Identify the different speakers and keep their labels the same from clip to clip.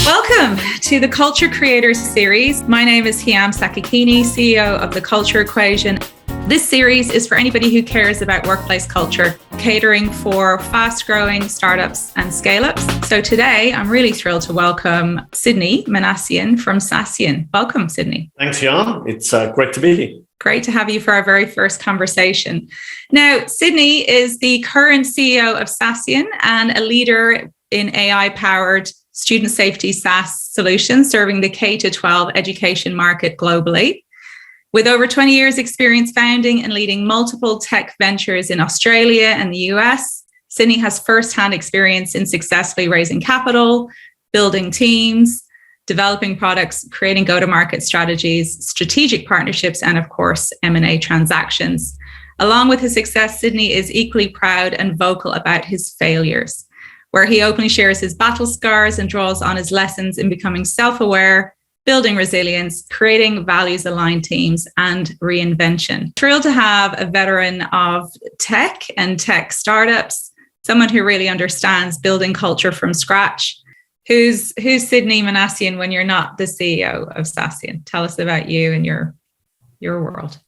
Speaker 1: Welcome to the Culture Creators Series. My name is Hiam Sakakini, CEO of The Culture Equation. This series is for anybody who cares about workplace culture, catering for fast-growing startups and scale-ups. So today, I'm really thrilled to welcome Sidney Minassian from Saasyan. Welcome, Sidney.
Speaker 2: Thanks, Hiam. It's great to be here.
Speaker 1: Great to have you for our very first conversation. Now, Sidney is the current CEO of Saasyan and a leader in AI-powered student safety SaaS solutions serving the K-12 education market globally. With over 20 years experience founding and leading multiple tech ventures in Australia and the US, Sidney has firsthand experience in successfully raising capital, building teams, developing products, creating go-to-market strategies, strategic partnerships, and of course, M&A transactions. Along with his success, Sidney is equally proud and vocal about his failures, where he openly shares his battle scars and draws on his lessons in becoming self-aware, building resilience, creating values-aligned teams, and reinvention. Thrilled to have a veteran of tech and tech startups, someone who really understands building culture from scratch. Who's Sidney Minassian when you're not the CEO of Saasyan? Tell us about you and your world.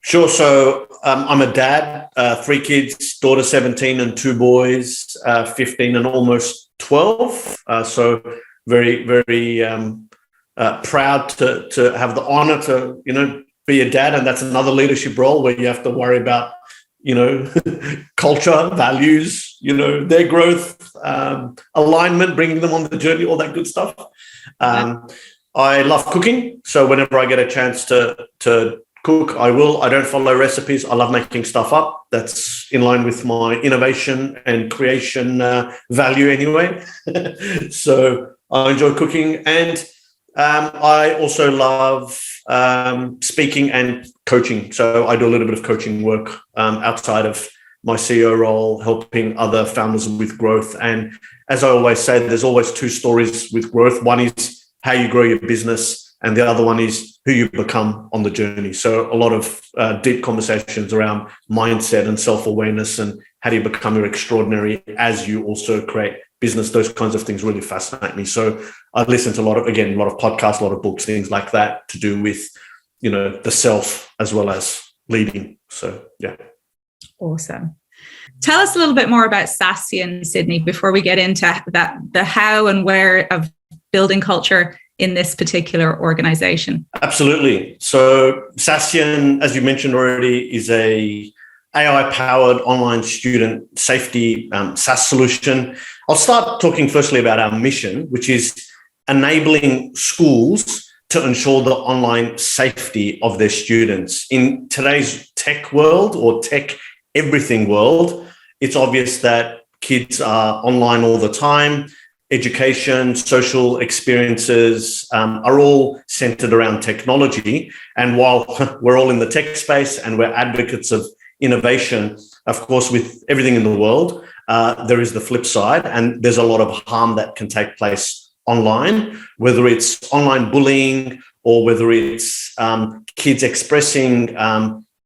Speaker 2: Sure. So I'm a dad, 3 kids, daughter 17 and 2 boys, 15 and almost 12. So very, very proud to have the honor to, be a dad. And that's another leadership role where you have to worry about, culture, values, their growth, alignment, bringing them on the journey, all that good stuff. I love cooking. So whenever I get a chance to cook, I will. I don't follow recipes. I love making stuff up. That's in line with my innovation and creation value anyway. So I enjoy cooking. And I also love speaking and coaching. So I do a little bit of coaching work outside of my CEO role, helping other founders with growth. And as I always say, there's always 2 stories with growth. One is how you grow your business, and the other one is who you become on the journey. So a lot of deep conversations around mindset and self-awareness and how do you become your extraordinary as you also create business. Those kinds of things really fascinate me. So I listen to a lot of podcasts, a lot of books, things like that to do with, the self as well as leading. So, yeah.
Speaker 1: Awesome. Tell us a little bit more about Saasyan, Sidney, before we get into the how and where of building culture in this particular organization.
Speaker 2: Absolutely. So Saasyan, as you mentioned already, is a AI-powered online student safety SaaS solution. I'll start talking firstly about our mission, which is enabling schools to ensure the online safety of their students. In today's tech world or tech everything world, it's obvious that kids are online all the time. Education, social experiences are all centered around technology. And while we're all in the tech space and we're advocates of innovation, of course, with everything in the world, there is the flip side, and there's a lot of harm that can take place online, whether it's online bullying or whether it's kids expressing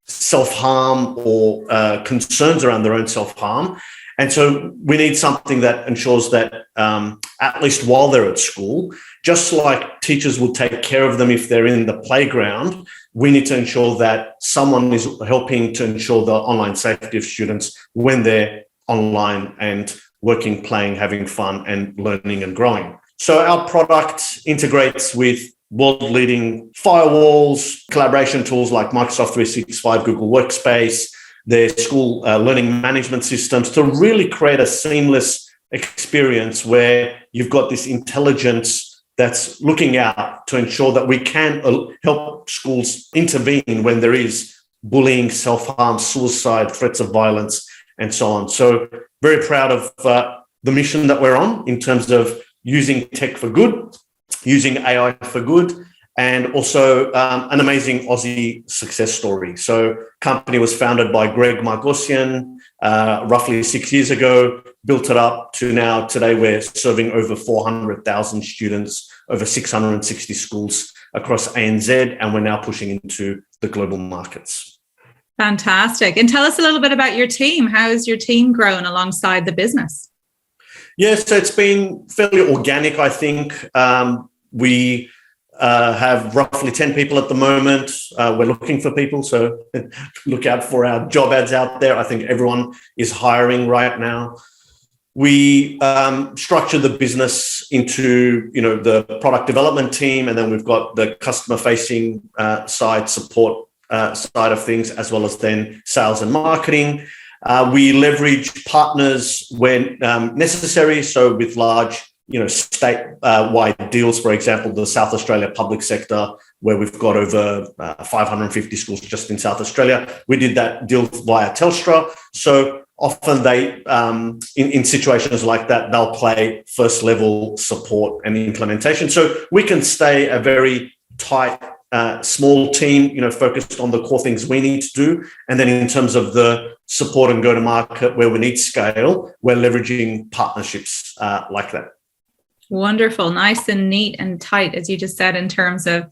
Speaker 2: self-harm or concerns around their own self-harm. And so we need something that ensures that at least while they're at school, just like teachers will take care of them if they're in the playground, we need to ensure that someone is helping to ensure the online safety of students when they're online and working, playing, having fun and learning and growing. So our product integrates with world-leading firewalls, collaboration tools like Microsoft 365, Google Workspace, their school learning management systems to really create a seamless experience where you've got this intelligence that's looking out to ensure that we can help schools intervene when there is bullying, self-harm, suicide, threats of violence, and so on. So very proud of the mission that we're on in terms of using tech for good, using AI for good, and also an amazing Aussie success story. So company was founded by Greg Margosian roughly 6 years ago, built it up to now. Today, we're serving over 400,000 students, over 660 schools across ANZ, and we're now pushing into the global markets.
Speaker 1: Fantastic. And tell us a little bit about your team. How has your team grown alongside the business?
Speaker 2: Yeah, so it's been fairly organic, I think. We have roughly 10 people at the moment. We're looking for people, so look out for our job ads out there. I think everyone is hiring right now. We structure the business into, the product development team, and then we've got the customer-facing side, support side of things, as well as then sales and marketing. We leverage partners when necessary. So with large, state-wide deals, for example, the South Australia public sector, where we've got over 550 schools just in South Australia. We did that deal via Telstra. So often they, in situations like that, they'll play first level support and implementation. So we can stay a very tight, small team, focused on the core things we need to do. And then in terms of the support and go to market where we need scale, we're leveraging partnerships like that.
Speaker 1: Wonderful. Nice and neat and tight, as you just said, in terms of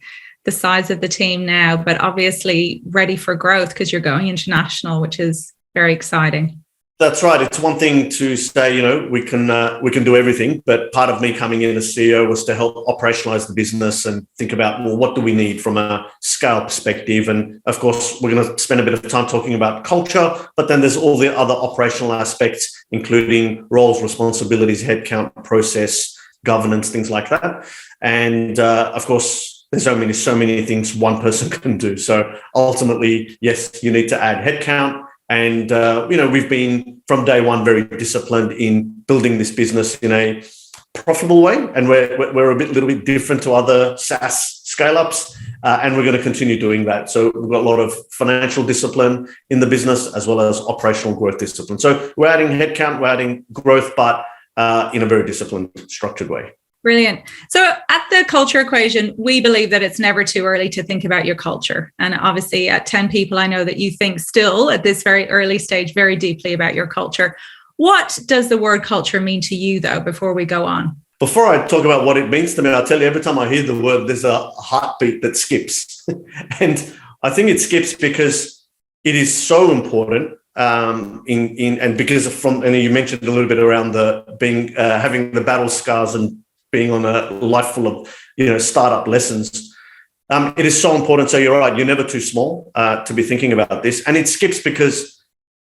Speaker 1: the size of the team now, but obviously ready for growth because you're going international, which is very exciting.
Speaker 2: That's right. It's one thing to say, we can do everything, but part of me coming in as CEO was to help operationalize the business and think about, well, what do we need from a scale perspective? And of course, we're going to spend a bit of time talking about culture, but then there's all the other operational aspects, including roles, responsibilities, headcount, process, governance, things like that. And of course, there's so many things one person can do. So ultimately, yes, you need to add headcount. And, we've been from day one very disciplined in building this business in a profitable way. And we're a little bit different to other SaaS scale-ups. And we're going to continue doing that. So we've got a lot of financial discipline in the business as well as operational growth discipline. So we're adding headcount, we're adding growth, but in a very disciplined, structured way.
Speaker 1: Brilliant. So at the culture equation, we believe that it's never too early to think about your culture. And obviously at 10 people, I know that you think still at this very early stage, very deeply about your culture. What does the word culture mean to you, though, before we go on?
Speaker 2: Before I talk about what it means to me, I'll tell you, every time I hear the word, there's a heartbeat that skips. And I think it skips because it is so important. And you mentioned a little bit around having the battle scars and being on a life full of, startup lessons. It is so important. So you're right, you're never too small to be thinking about this. And it skips because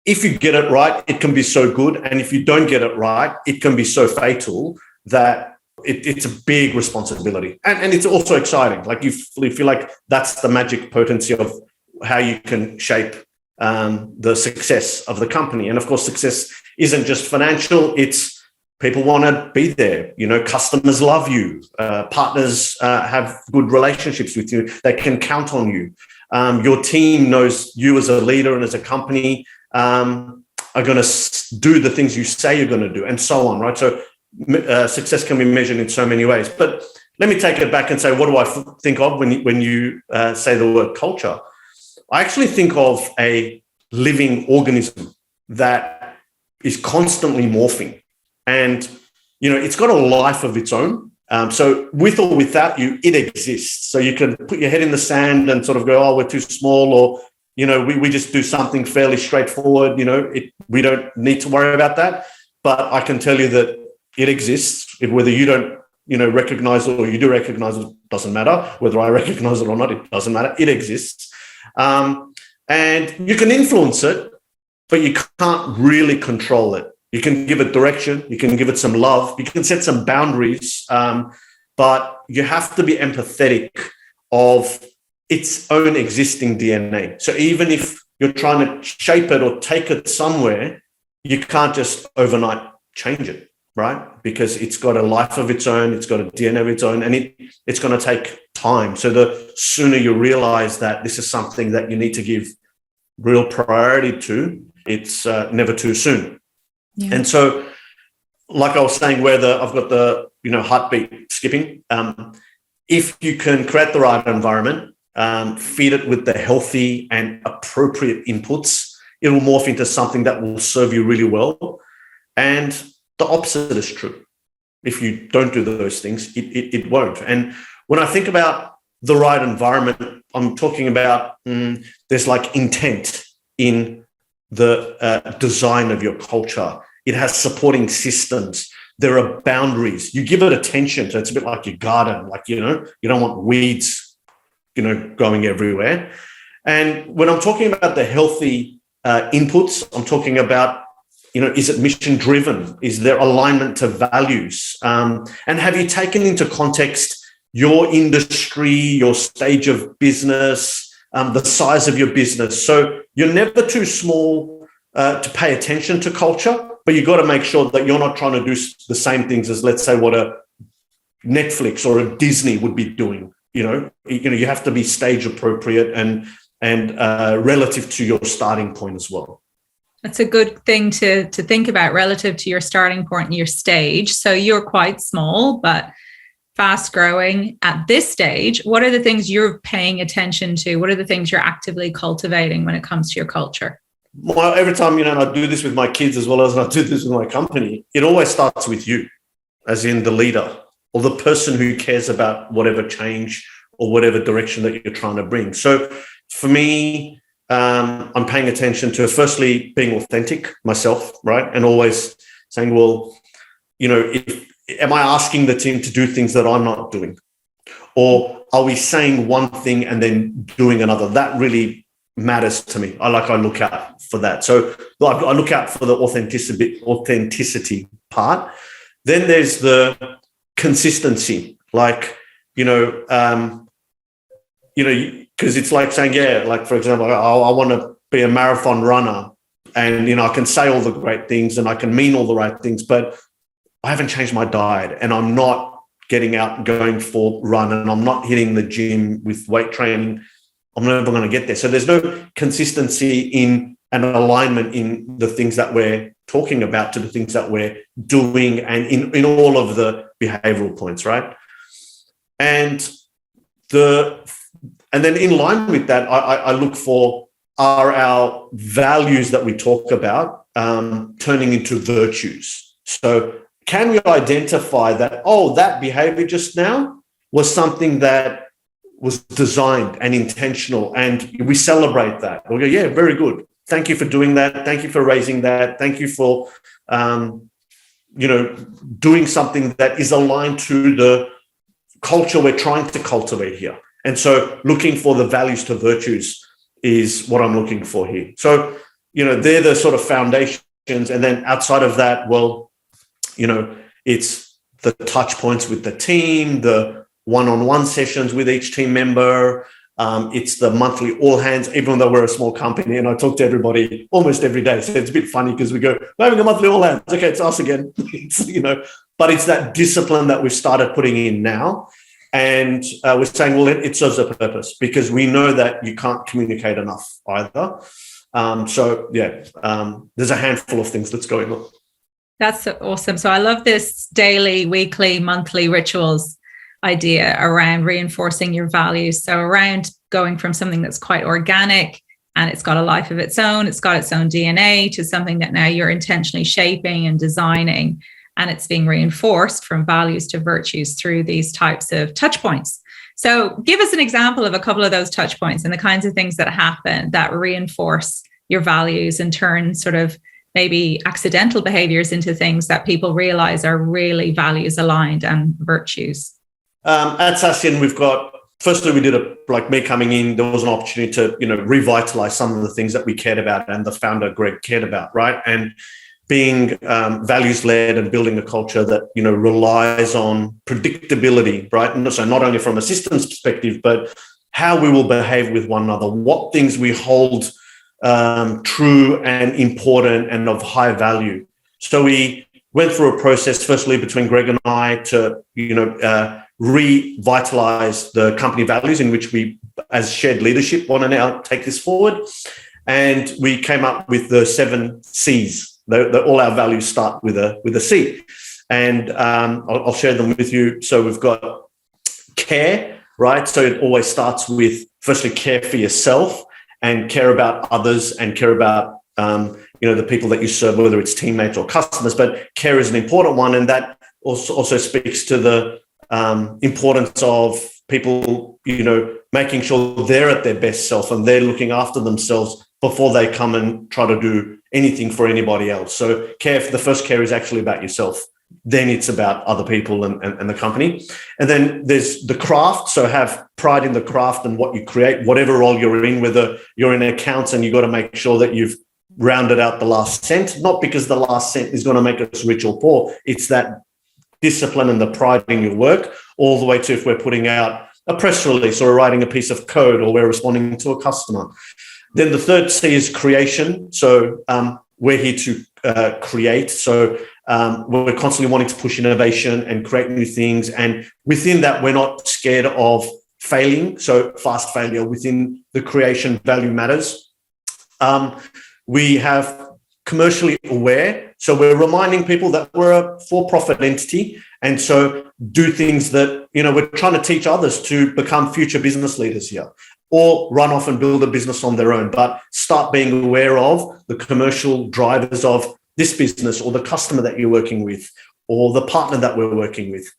Speaker 2: if you get it right, it can be so good. And if you don't get it right, it can be so fatal that it's a big responsibility. And it's also exciting. Like you feel like that's the magic potency of how you can shape the success of the company. And of course, success isn't just financial, it's people want to be there. Customers love you. Partners have good relationships with you. They can count on you. Your team knows you as a leader and as a company are going to do the things you say you're going to do, and so on, right? So success can be measured in so many ways. But let me take it back and say, what do I think of when you say the word culture? I actually think of a living organism that is constantly morphing. And, it's got a life of its own. So with or without you, it exists. So you can put your head in the sand and sort of go, oh, we're too small, or, we just do something fairly straightforward. We don't need to worry about that. But I can tell you that it exists. Whether you don't, recognize it or you do recognize it, doesn't matter. Whether I recognize it or not, it doesn't matter. It exists. And you can influence it, but you can't really control it. You can give it direction, you can give it some love, you can set some boundaries, but you have to be empathetic of its own existing DNA. So even if you're trying to shape it or take it somewhere, you can't just overnight change it, right? Because it's got a life of its own, it's got a DNA of its own, and it's going to take time. So the sooner you realize that this is something that you need to give real priority to, it's never too soon. Yeah. And so, like I was saying, I've got the heartbeat skipping. If you can create the right environment, feed it with the healthy and appropriate inputs, it will morph into something that will serve you really well. And the opposite is true. If you don't do those things, it won't. And when I think about the right environment, I'm talking about there's like intent in the design of your culture. It has supporting systems. there are boundaries. You give it attention. So it's a bit like your garden, like, you don't want weeds, going everywhere. And when I'm talking about the healthy inputs, I'm talking about, is it mission driven? Is there alignment to values? And have you taken into context your industry, your stage of business, the size of your business? So you're never too small to pay attention to culture, but you've got to make sure that you're not trying to do the same things as, let's say, what a Netflix or a Disney would be doing. You have to be stage appropriate and relative to your starting point as well.
Speaker 1: That's a good thing to think about relative to your starting point and your stage. So you're quite small, but fast growing at this stage. What are the things you're paying attention to? What are the things you're actively cultivating when it comes to your culture?
Speaker 2: Well, every time, and I do this with my kids as well as I do this with my company, it always starts with you, as in the leader or the person who cares about whatever change or whatever direction that you're trying to bring. So for me, I'm paying attention to, firstly, being authentic myself, right? And always saying, well, am I asking the team to do things that I'm not doing? Or are we saying one thing and then doing another? That really matters to me. I look out for that. So I look out for the authenticity part. Then there's the consistency, because it's like saying, for example, I want to be a marathon runner, and, I can say all the great things and I can mean all the right things, but I haven't changed my diet and I'm not getting out and going for run and I'm not hitting the gym with weight training. I'm never going to get there. So there's no consistency in an alignment in the things that we're talking about to the things that we're doing and in all of the behavioral points, right? And then in line with that, I look for, are our values that we talk about turning into virtues? So can we identify that, that behavior just now was something that was designed and intentional, and we celebrate that? We'll go, yeah, very good. Thank you for doing that. Thank you for raising that. Thank you for, doing something that is aligned to the culture we're trying to cultivate here. And so looking for the values to virtues is what I'm looking for here. So, they're the sort of foundations. And then outside of that, well, it's the touch points with the team, the one-on-one sessions with each team member. It's the monthly all hands, even though we're a small company and I talk to everybody almost every day. So it's a bit funny because we go, we're having a monthly all hands. Okay, it's us again. But it's that discipline that we've started putting in now. And we're saying, well, it serves a purpose because we know that you can't communicate enough either. There's a handful of things that's going on.
Speaker 1: That's awesome. So I love this daily, weekly, monthly rituals idea around reinforcing your values. So around going from something that's quite organic and it's got a life of its own, it's got its own DNA, to something that now you're intentionally shaping and designing, and it's being reinforced from values to virtues through these types of touch points. So give us an example of a couple of those touch points and the kinds of things that happen that reinforce your values and turn sort of maybe accidental behaviors into things that people realize are really values aligned and virtues.
Speaker 2: At Saasyan, we've got, firstly, we did like me coming in, there was an opportunity to, revitalize some of the things that we cared about and the founder, Greg, cared about, right? And being values-led and building a culture that, relies on predictability, right? And so not only from a systems perspective, but how we will behave with one another, what things we hold true and important and of high value. So we went through a process, firstly, between Greg and I to, revitalize the company values in which we, as shared leadership, want to now take this forward. And we came up with the 7 C's. All our values start with a C. And I'll share them with you. So we've got care, right? So it always starts with, firstly, care for yourself and care about others and care about, the people that you serve, whether it's teammates or customers. But care is an important one. And that also speaks to the importance of people, making sure they're at their best self and they're looking after themselves before they come and try to do anything for anybody else. So the first care is actually about yourself then it's about other people and the company. And then there's the craft. So have pride in the craft and what you create, whatever role you're in, whether you're in accounts and you've got to make sure that you've rounded out the last cent, not because the last cent is going to make us rich or poor. It's that discipline and the pride in your work, all the way to if we're putting out a press release or writing a piece of code or we're responding to a customer. Then the third C is creation. So we're here to create. So we're constantly wanting to push innovation and create new things. And within that, we're not scared of failing. So fast failure within the creation value matters. We have commercially aware. So we're reminding people that we're a for-profit entity. And so do things that, we're trying to teach others to become future business leaders here, or run off and build a business on their own, but start being aware of the commercial drivers of this business or the customer that you're working with or the partner that we're working with.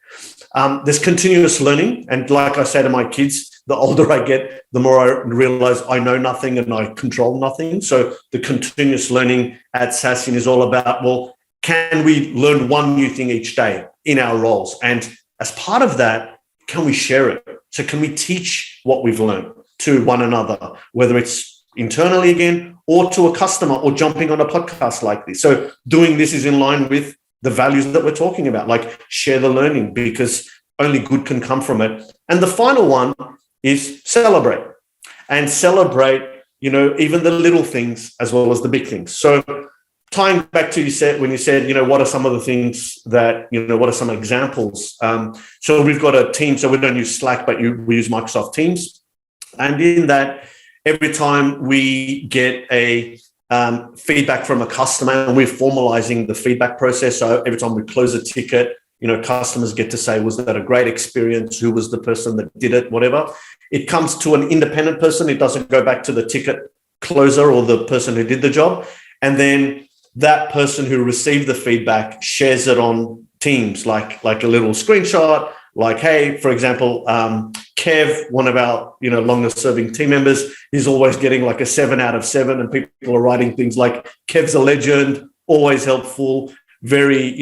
Speaker 2: There's continuous learning. And like I say to my kids, the older I get, the more I realize I know nothing and I control nothing. So the continuous learning at Saasyan is all about, well, can we learn one new thing each day in our roles? And as part of that, can we share it? So can we teach what we've learned to one another, whether it's internally again or to a customer or jumping on a podcast like this? So doing this is in line with the values that we're talking about, like share the learning, because only good can come from it. And the final one is celebrate, and celebrate, even the little things as well as the big things. So tying back to when you said, what are some of the things that, what are some examples? So we've got a team, so we don't use Slack, but we use Microsoft Teams. And in that, every time we get a feedback from a customer, and we're formalizing the feedback process. So every time we close a ticket, customers get to say, was that a great experience? Who was the person that did it? Whatever. It comes to an independent person. It doesn't go back to the ticket closer or the person who did the job. And then that person who received the feedback shares it on Teams, like a little screenshot, like, hey, for example, Kev, one of our, longest serving team members, is always getting like a 7 out of 7. And people are writing things like, Kev's a legend, always helpful, very,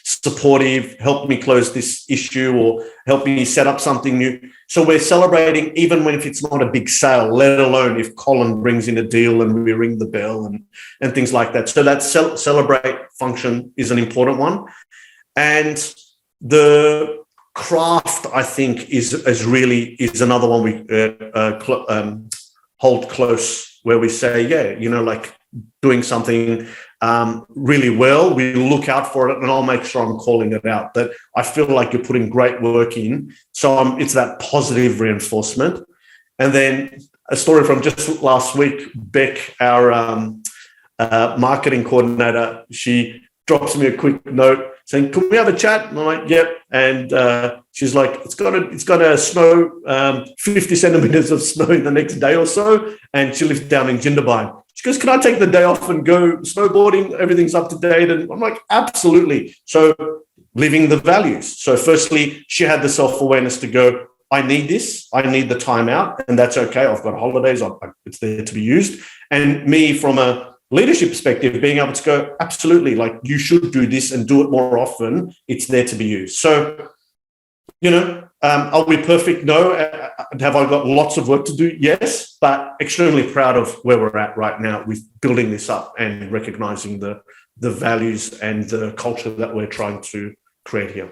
Speaker 2: supportive, helped me close this issue or help me set up something new. So we're celebrating even if it's not a big sale, let alone if Colin brings in a deal and we ring the bell and things like that. So that celebrate function is an important one. And the craft, I think, is another one we hold close, where we say, like doing something really well, we look out for it, and I'll make sure I'm calling it out, that I feel like you're putting great work in. So it's that positive reinforcement. And then a story from just last week, Beck, our marketing coordinator, she drops me a quick note saying, can we have a chat? And I'm like, yep. And she's like, it's gonna snow, 50 centimeters of snow in the next day or so. And she lives down in Jindabyne. She goes, can I take the day off and go snowboarding? Everything's up to date. And I'm like, absolutely. So living the values. So firstly, she had the self-awareness to go, I need this. I need the time out. And that's okay. I've got holidays. It's there to be used. And me, from a leadership perspective, being able to go, absolutely, like you should do this and do it more often. It's there to be used. So, are we perfect? No. Have I got lots of work to do? Yes, but extremely proud of where we're at right now with building this up and recognizing the values and the culture that we're trying to create here.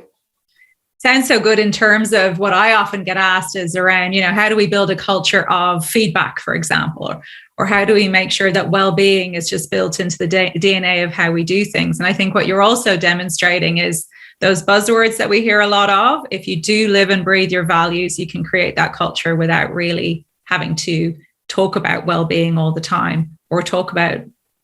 Speaker 1: Sounds so good. In terms of what I often get asked is around, how do we build a culture of feedback, for example, or how do we make sure that well-being is just built into the DNA of how we do things? And I think what you're also demonstrating is those buzzwords that we hear a lot of. If you do live and breathe your values, you can create that culture without really having to talk about well-being all the time, or talk about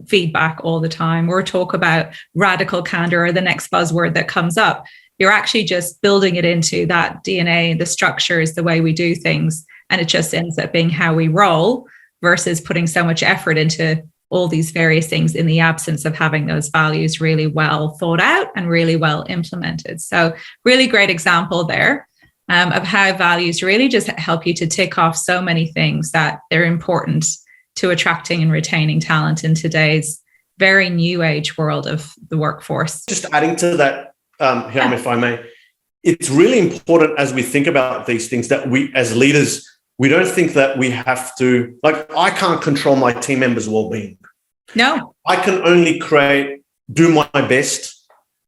Speaker 1: feedback all the time, or talk about radical candor or the next buzzword that comes up. You're actually just building it into that DNA, the structures, the way we do things. And it just ends up being how we roll, versus putting so much effort into all these various things in the absence of having those values really well thought out and really well implemented. So really great example there of how values really just help you to tick off so many things that they're important to attracting and retaining talent in today's very new age world of the workforce.
Speaker 2: Just adding to that, Hiram, if I may, it's really important as we think about these things that we, as leaders, we don't think that we have to, like, I can't control my team members' well-being.
Speaker 1: No.
Speaker 2: I can only do my best,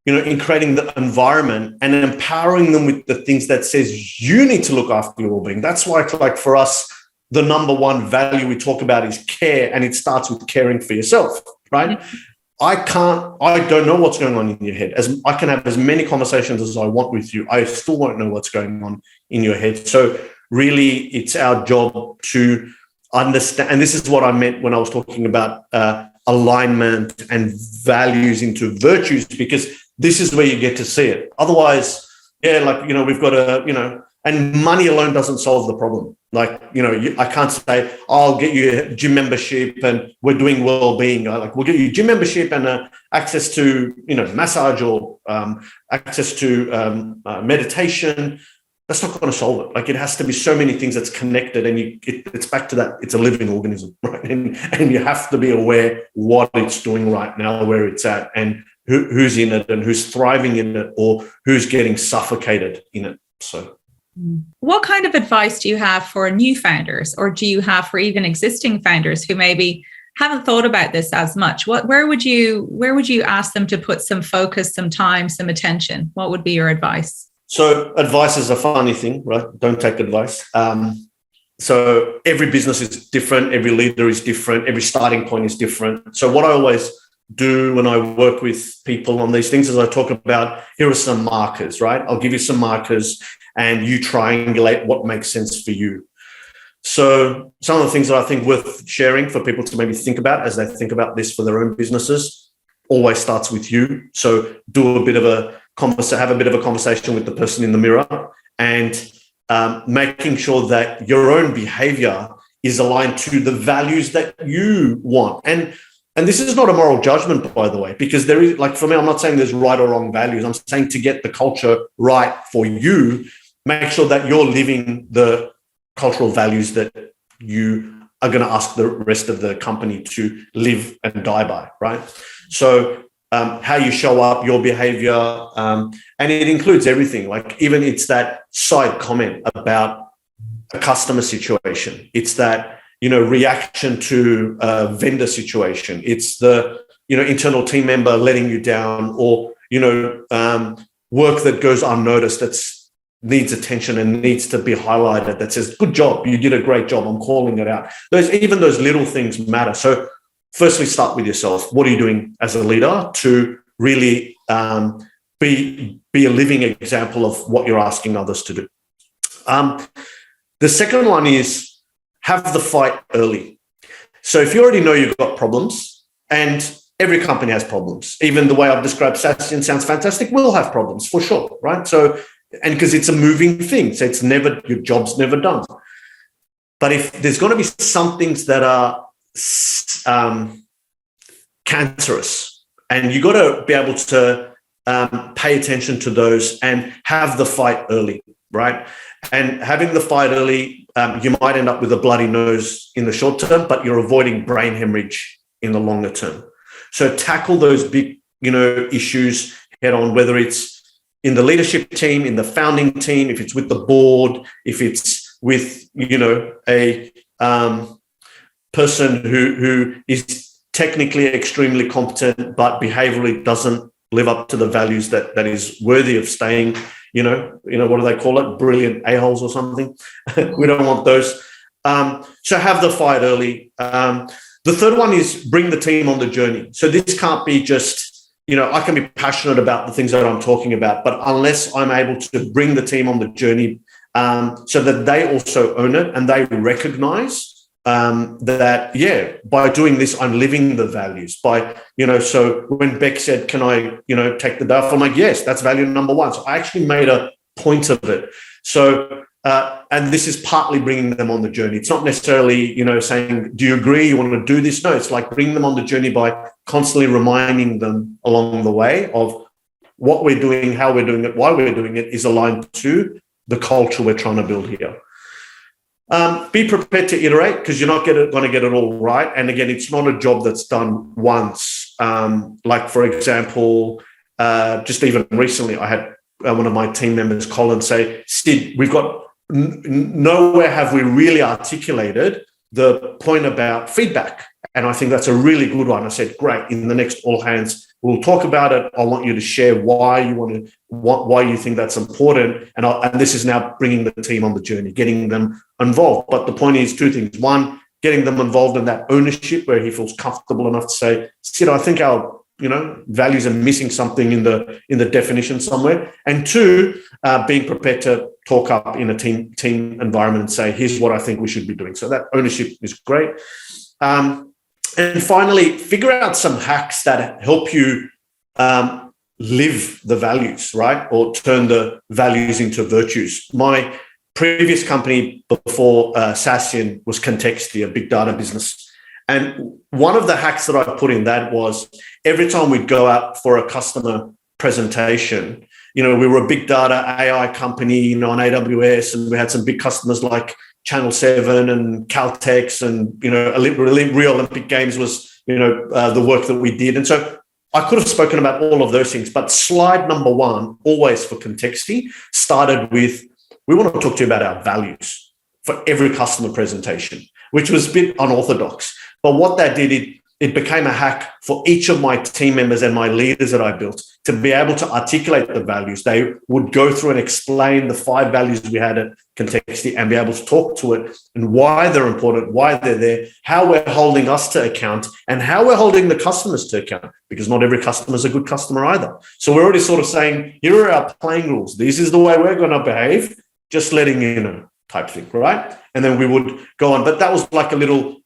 Speaker 2: in creating the environment and empowering them with the things that says you need to look after your well-being. That's why, like, for us, the number one value we talk about is care, and it starts with caring for yourself, right? Mm-hmm. I don't know what's going on in your head. As I can have as many conversations as I want with you, I still won't know what's going on in your head. So really, it's our job to understand, and this is what I meant when I was talking about alignment and values into virtues, because this is where you get to see it. Otherwise, we've got to, and money alone doesn't solve the problem. Like, I can't say, I'll get you a gym membership and we're doing well-being. We'll get you gym membership and access to, massage or access to meditation. That's not going to solve it. Like, it has to be so many things that's connected, and it's back to that. It's a living organism, right? And you have to be aware what it's doing right now, where it's at, and who's in it, and who's thriving in it, or who's getting suffocated in it. So,
Speaker 1: what kind of advice do you have for new founders, or do you have for even existing founders who maybe haven't thought about this as much? Where would you ask them to put some focus, some time, some attention? What would be your advice?
Speaker 2: So advice is a funny thing, right? Don't take advice. So every business is different. Every leader is different. Every starting point is different. So what I always do when I work with people on these things is I talk about, here are some markers, right? I'll give you some markers and you triangulate what makes sense for you. So some of the things that I think worth sharing for people to maybe think about as they think about this for their own businesses always starts with you. So have a bit of a conversation with the person in the mirror, and making sure that your own behavior is aligned to the values that you want. And this is not a moral judgment, by the way, because there is, like, for me, I'm not saying there's right or wrong values. I'm saying to get the culture right for you, make sure that you're living the cultural values that you are going to ask the rest of the company to live and die by, right? So how you show up, your behavior, and it includes everything. Like, even it's that side comment about a customer situation. It's that, reaction to a vendor situation. It's the, internal team member letting you down, or, work that goes unnoticed that's needs attention and needs to be highlighted, that says, good job, you did a great job, I'm calling it out. Even those little things matter. So firstly, start with yourself. What are you doing as a leader to really be a living example of what you're asking others to do? The second one is have the fight early. So if you already know you've got problems, and every company has problems, even the way I've described Saasyan sounds fantastic, we'll have problems for sure, right? So, and because it's a moving thing, so your job's never done. But if there's going to be some things that are cancerous, and you got to be able to pay attention to those and have the fight early, right? And having the fight early, you might end up with a bloody nose in the short term, but you're avoiding brain hemorrhage in the longer term. So tackle those big, issues head on, whether it's in the leadership team, in the founding team, if it's with the board, if it's with, a person who is technically extremely competent, but behaviorally doesn't live up to the values that is worthy of staying, what do they call it? Brilliant a-holes or something. We don't want those. So have the fight early. The third one is bring the team on the journey. So this can't be just, I can be passionate about the things that I'm talking about, but unless I'm able to bring the team on the journey so that they also own it and they recognize that, by doing this, I'm living the values so when Beck said, can I, take the day off? I'm like, yes, that's value number one. So I actually made a point of it. So, and this is partly bringing them on the journey. It's not necessarily, saying, do you agree? You want to do this? No, it's like bringing them on the journey by constantly reminding them along the way of what we're doing, how we're doing it, why we're doing it is aligned to the culture we're trying to build here. Be prepared to iterate, because you're not going to get it all right. And again, it's not a job that's done once. Like, for example, just even recently, I had one of my team members, Colin, say, Sid, we've got nowhere have we really articulated the point about feedback. And I think that's a really good one. I said, great, in the next all hands, we'll talk about it. I want you to share why you think that's important. And this is now bringing the team on the journey, getting them involved. But the point is two things. One, getting them involved in that ownership where he feels comfortable enough to say, Sid, I think our values are missing something in the definition somewhere. And two, being prepared to talk up in a team environment and say, here's what I think we should be doing. So that ownership is great. And finally, figure out some hacks that help you live the values, right? Or turn the values into virtues. My previous company before Saasyan was Contexti, a big data business. And one of the hacks that I put in that was every time we'd go out for a customer presentation, we were a big data AI company, on AWS, and we had some big customers like Channel 7 and Caltex, and, Rio Olympic Games was, the work that we did. And so I could have spoken about all of those things, but slide number one, always for Contexti, started with, we want to talk to you about our values for every customer presentation, which was a bit unorthodox. But what that did, it became a hack for each of my team members and my leaders that I built to be able to articulate the values. They would go through and explain the 5 values we had at Contexti and be able to talk to it and why they're important, why they're there, how we're holding us to account, and how we're holding the customers to account, because not every customer is a good customer either. So we're already sort of saying, here are our playing rules. This is the way we're going to behave, just letting you know, type thing, right? And then we would go on. But that was like a little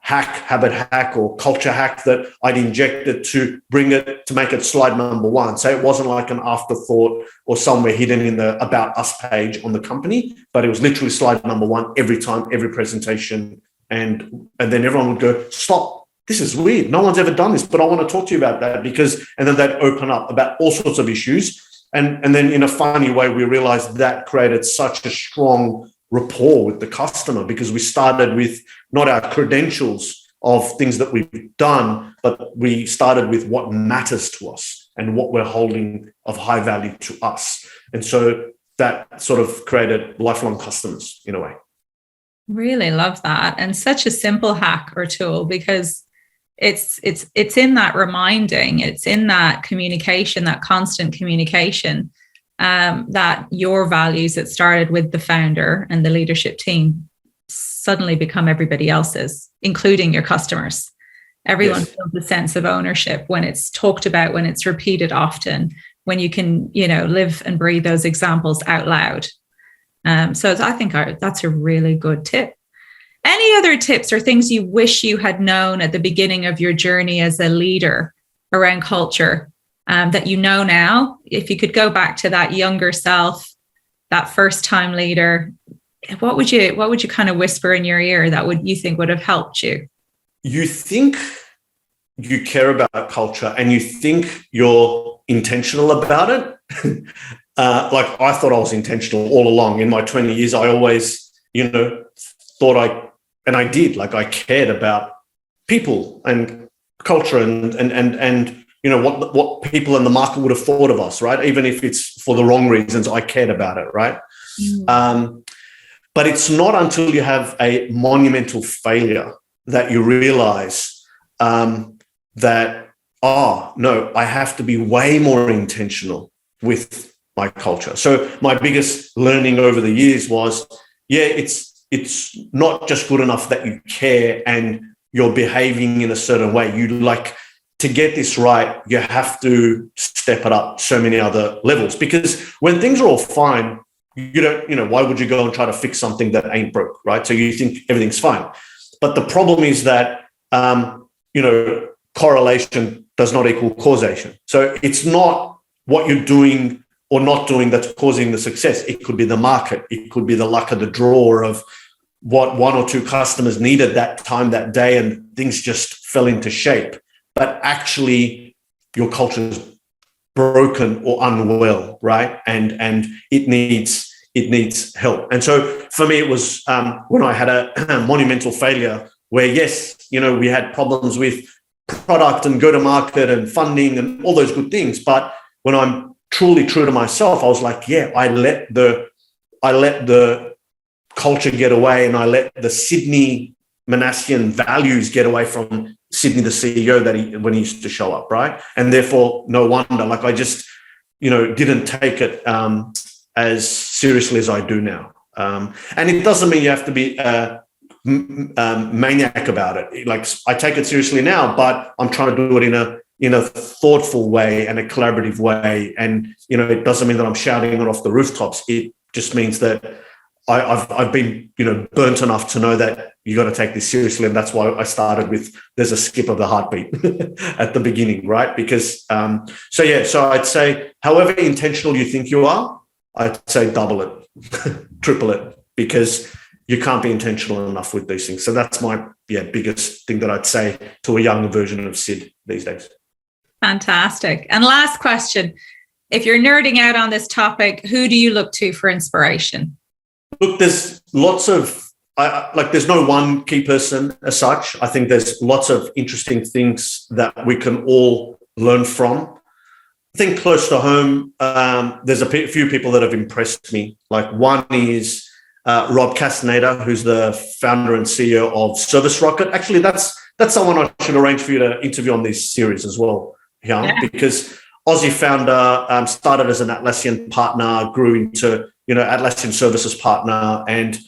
Speaker 2: habit hack or culture hack that I'd injected to make it slide number one. So it wasn't like an afterthought or somewhere hidden in the About Us page on the company, but it was literally slide number one every time, every presentation. And then everyone would go, stop, this is weird. No one's ever done this, but I want to talk to you about that and then they'd open up about all sorts of issues. And then in a funny way, we realized that created such a strong rapport with the customer, because we started with not our credentials of things that we've done, but we started with what matters to us and what we're holding of high value to us. And so that sort of created lifelong customers in a way.
Speaker 1: Really love that. And such a simple hack or tool, because it's in that reminding, it's in that communication, that constant communication, that your values that started with the founder and the leadership team suddenly become everybody else's, including your customers. Everyone feels a sense of ownership when it's talked about, when it's repeated often, when you can, live and breathe those examples out loud. So I think that's a really good tip. Any other tips or things you wish you had known at the beginning of your journey as a leader around culture? That now, if you could go back to that younger self, that first time leader, what would you kind of whisper in your ear that you think would have helped you?
Speaker 2: You think you care about culture and you think you're intentional about it. Like I thought I was intentional all along. In my 20 years, I always, thought I did, like I cared about people and culture and what people in the market would have thought of us, right? Even if it's for the wrong reasons, I cared about it, right? But it's not until you have a monumental failure that you realize that, I have to be way more intentional with my culture. So my biggest learning over the years was, it's not just good enough that you care and you're behaving in a certain way. To get this right, you have to step it up so many other levels, because when things are all fine, you don't, why would you go and try to fix something that ain't broke, right? So you think everything's fine. But the problem is that, correlation does not equal causation. So it's not what you're doing or not doing that's causing the success. It could be the market. It could be the luck of the draw of what one or two customers needed that time, that day, and things just fell into shape. But actually your culture is broken or unwell, right? And it needs help. And so for me, it was when I had a monumental failure where, yes, we had problems with product and go to market and funding and all those good things. But when I'm truly true to myself, I was like, yeah, I let the culture get away, and I let the Sidney Minassian values get away from Sidney, the CEO, when he used to show up, right? And therefore, no wonder, like I just, didn't take it as seriously as I do now. And it doesn't mean you have to be maniac about it. Like I take it seriously now, but I'm trying to do it in a thoughtful way and a collaborative way. And it doesn't mean that I'm shouting it off the rooftops. It just means that I've been burnt enough to know that you got to take this seriously, and that's why I started with there's a skip of the heartbeat at the beginning, right? Because so I'd say however intentional you think you are, I'd say double it, triple it, because you can't be intentional enough with these things. So that's my biggest thing that I'd say to a younger version of Sid these days.
Speaker 1: Fantastic. And last question, if you're nerding out on this topic, who do you look to for inspiration?
Speaker 2: Look, there's lots of, there's no one key person as such. I think there's lots of interesting things that we can all learn from. I think close to home, there's a few people that have impressed me. Like one is Rob Castaneda, who's the founder and CEO of Service Rocket. Actually, that's someone I should arrange for you to interview on this series as well, because Aussie founder, started as an Atlassian partner, grew into Atlassian Services partner, and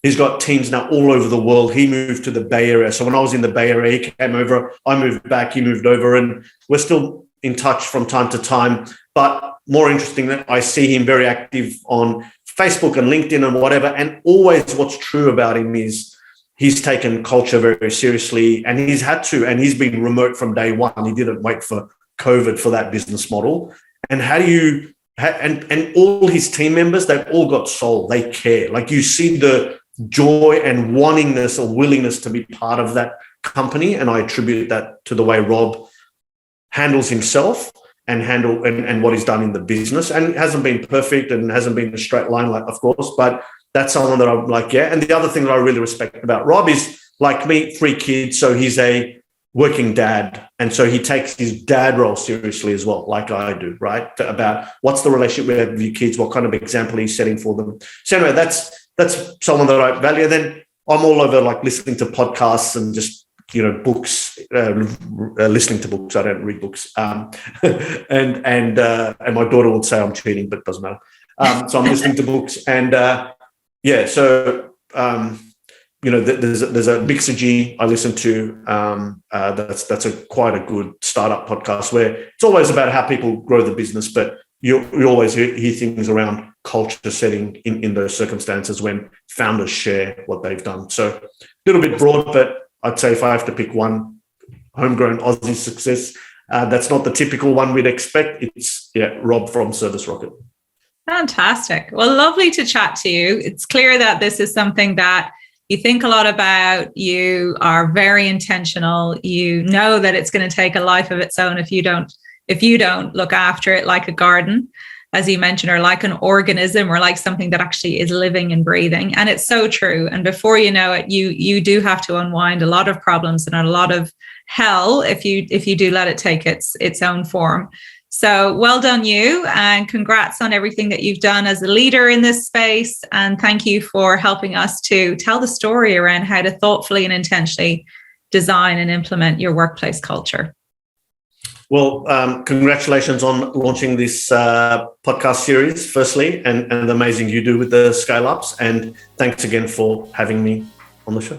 Speaker 2: he's got teams now all over the world. He moved to the Bay Area. So when I was in the Bay Area, he came over, I moved back, he moved over, and we're still in touch from time to time. But more interesting, that I see him very active on Facebook and LinkedIn and whatever. And always what's true about him is he's taken culture very, very seriously, and he's had to, and he's been remote from day one. He didn't wait for COVID for that business model. And how do you, and all his team members, they've all got soul. They care. Like you see the joy and wantingness or willingness to be part of that company. And I attribute that to the way Rob handles himself and what he's done in the business. And it hasn't been perfect and hasn't been a straight line, like, of course, but that's someone that I'm like, yeah. And the other thing that I really respect about Rob is, like me, 3 kids. So he's a working dad. And so he takes his dad role seriously as well, like I do, right? About what's the relationship we have with your kids, what kind of example he's setting for them. So anyway, that's someone that I value. Then I'm all over like listening to podcasts and just, books, listening to books. I don't read books. And my daughter would say I'm cheating, but it doesn't matter. So I'm listening to books and there's a Bixagy I listen to. That's quite a good startup podcast where it's always about how people grow the business, but you always hear things around culture setting in those circumstances when founders share what they've done. So a little bit broad, but I'd say if I have to pick one homegrown Aussie success, that's not the typical one we'd expect. It's Rob from Service Rocket.
Speaker 1: Fantastic. Well, lovely to chat to you. It's clear that this is something that you think a lot about. You are very intentional. You know that it's going to take a life of its own if you don't look after it like a garden, as you mentioned, or like an organism, or like something that actually is living and breathing. And it's so true. And before you know it, you do have to unwind a lot of problems and a lot of hell if you do let it take its own form. So well done you, and congrats on everything that you've done as a leader in this space. And thank you for helping us to tell the story around how to thoughtfully and intentionally design and implement your workplace culture.
Speaker 2: Well, congratulations on launching this podcast series, firstly, and the amazing you do with the scale-ups. And thanks again for having me on the show.